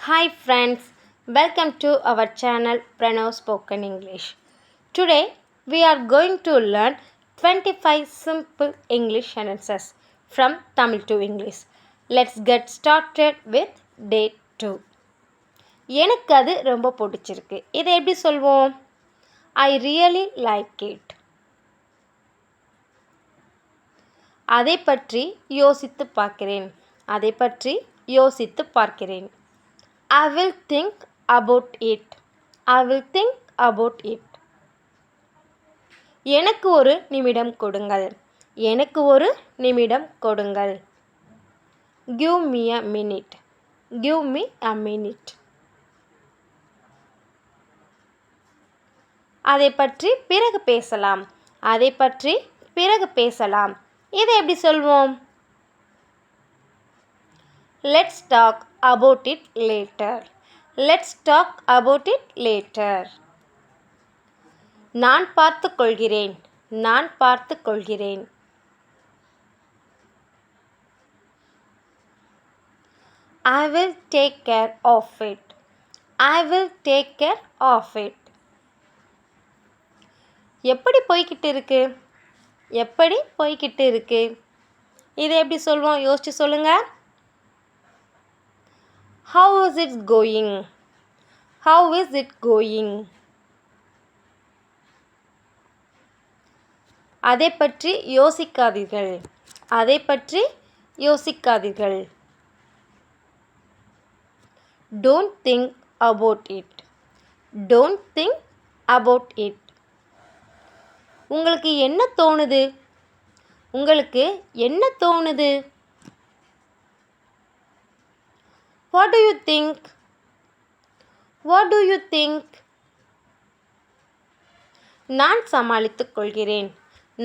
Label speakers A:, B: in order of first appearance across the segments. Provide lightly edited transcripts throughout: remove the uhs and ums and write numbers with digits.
A: Hi friends, welcome to our channel Pranav Spoken English. Today we are going to learn 25 simple English sentences from Tamil to English. Let's get started with day 2. எனக்கு அது ரொம்ப பிடிச்சிருக்கு. இதை எப்படி சொல்வோம்? I really like it. அதை பற்றி யோசித்து பார்க்கிறேன். அதை பற்றி யோசித்து பார்க்கிறேன். I will think about it. I will think about it. எனக்கு ஒரு நிமிடம் கொடுங்கள். எனக்கு ஒரு நிமிடம் கொடுங்கள். Give me a minute. Give me a minute. அதை பற்றி பிறகு பேசலாம். அதை பற்றி பிறகு பேசலாம். இதை எப்படி சொல்வோம்? Let's talk about it later. Let's talk about it later. நான் பார்த்துக் கொள்கிறேன். நான் பார்த்துக் கொள்கிறேன். I will take care of it. I will take care of it. எப்படி போய்கிட்டு இருக்கு? எப்படி போய்கிட்டு இருக்கு? இதை எப்படி சொல்வோம்? யோசிச்சு சொல்லுங்க. How is it going? How is it going? அதை பற்றி யோசிக்காதீர்கள். அதை பற்றி யோசிக்காதீர்கள். Don't think about it. Don't think about it. உங்களுக்கு என்ன தோணுது? உங்களுக்கு என்ன தோணுது? What do you think? What do you think? நான் சமாளித்துக் கொள்கிறேன்.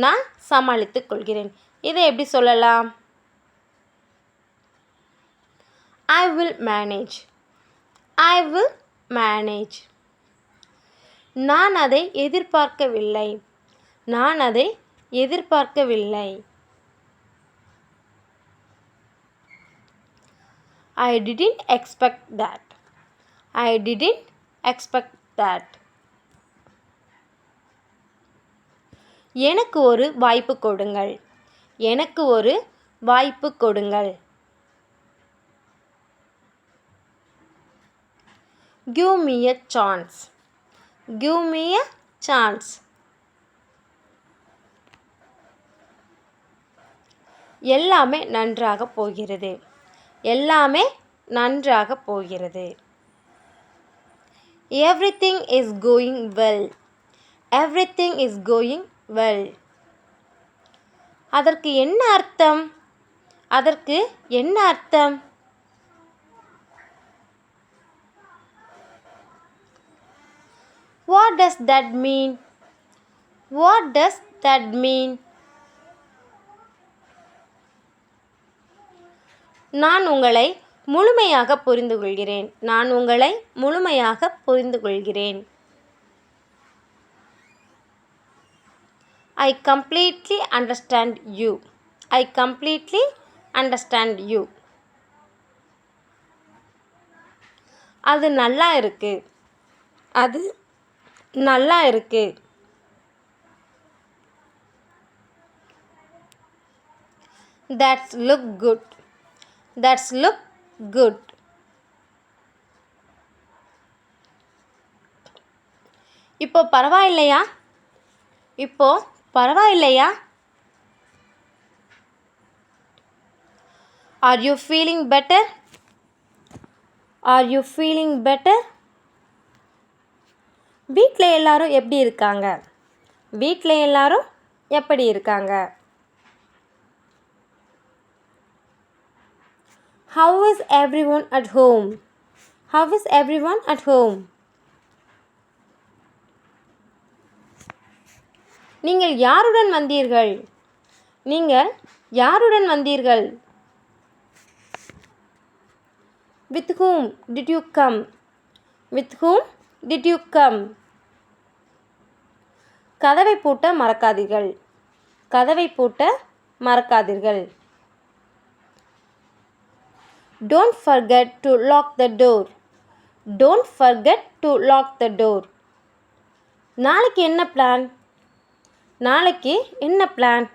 A: நான் சமாளித்துக் கொள்கிறேன். இதை எப்படி சொல்லலாம்? I will manage. I will manage. நான் அதை எதிர்பார்க்கவில்லை. நான் அதை எதிர்பார்க்கவில்லை. I didn't expect that. I didn't expect that. எனக்கு ஒரு வாய்ப்பு கொடுங்கள். எனக்கு ஒரு வாய்ப்பு கொடுங்கள். Give me a chance. Give me a chance. எல்லாமே நன்றாக போகிறது. எல்லாமே நன்றாக போகிறது. Everything is going well. Everything is going well. அதற்கு என்ன அர்த்தம்? அதற்கு என்ன அர்த்தம்? What does that mean? What does that mean? நான் உங்களை முழுமையாக புரிந்துகொள்கிறேன். நான் உங்களை முழுமையாக புரிந்துகொள்கிறேன். I completely understand you. I completely understand you. அது நல்லா இருக்கு. அது நல்லா இருக்கு. That's look good. That's look good. இப்போ பரவாயில்லையா? இப்போ பரவாயில்லையா? Are you feeling better? Are you feeling better? வீட்டில் எல்லாரும் எப்படி இருக்காங்க? வீட்டில் எல்லாரும் எப்படி இருக்காங்க? How is everyone at home? How is everyone at home? நீங்கள் யாருடன் வந்தீர்கள்? நீங்கள் யாருடன் வந்தீர்கள்? With whom did you come? With whom did you come? கதவை பூட்ட மறக்காதீர்கள். கதவை பூட்ட மறக்காதீர்கள். Don't forget to lock the door. Don't forget to lock the door. நாளைக்கு என்ன பிளான்? நாளைக்கு என்ன plan?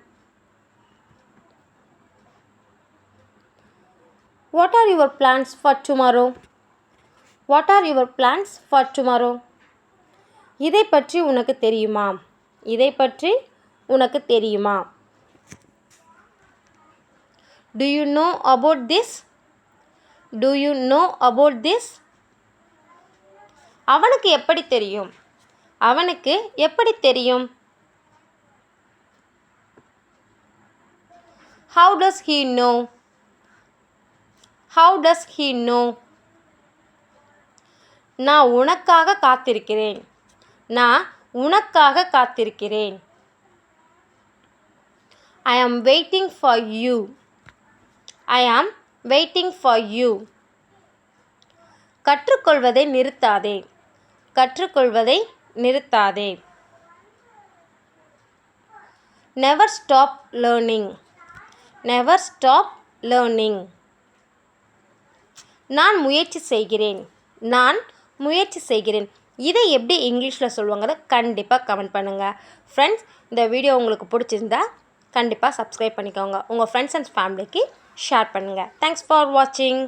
A: What are your plans for tomorrow? What are your plans for tomorrow? இதை பற்றி உனக்கு தெரியுமா? இதை பற்றி உனக்கு தெரியுமா? Do you know about this? Do you know about this? அவனுக்கு எப்படி தெரியும்? அவனுக்கு எப்படி தெரியும்? How does he know? How does he know? நான் உனக்காக காத்திருக்கிறேன். நான் உனக்காக காத்திருக்கிறேன். I am waiting for you. I am waiting for you. கற்றுக்கொள்வதை நிறுத்தாதே. கற்றுக்கொள்வதை நிறுத்தாதே. Never stop learning. Never stop learning. நான் முயற்சி செய்கிறேன். நான் முயற்சி செய்கிறேன். இதை எப்படி இங்கிலீஷில் சொல்லுவாங்கிறத கண்டிப்பாக கமெண்ட் பண்ணுங்கள். ஃப்ரெண்ட்ஸ், இந்த வீடியோ உங்களுக்கு பிடிச்சிருந்தா கண்டிப்பாக சப்ஸ்கிரைப் பண்ணிக்கோங்க. உங்கள் ஃப்ரெண்ட்ஸ் அண்ட் ஃபேமிலிக்கு ஷேர் பண்ணுங்கள். தேங்க்ஸ் ஃபார் வாட்சிங்.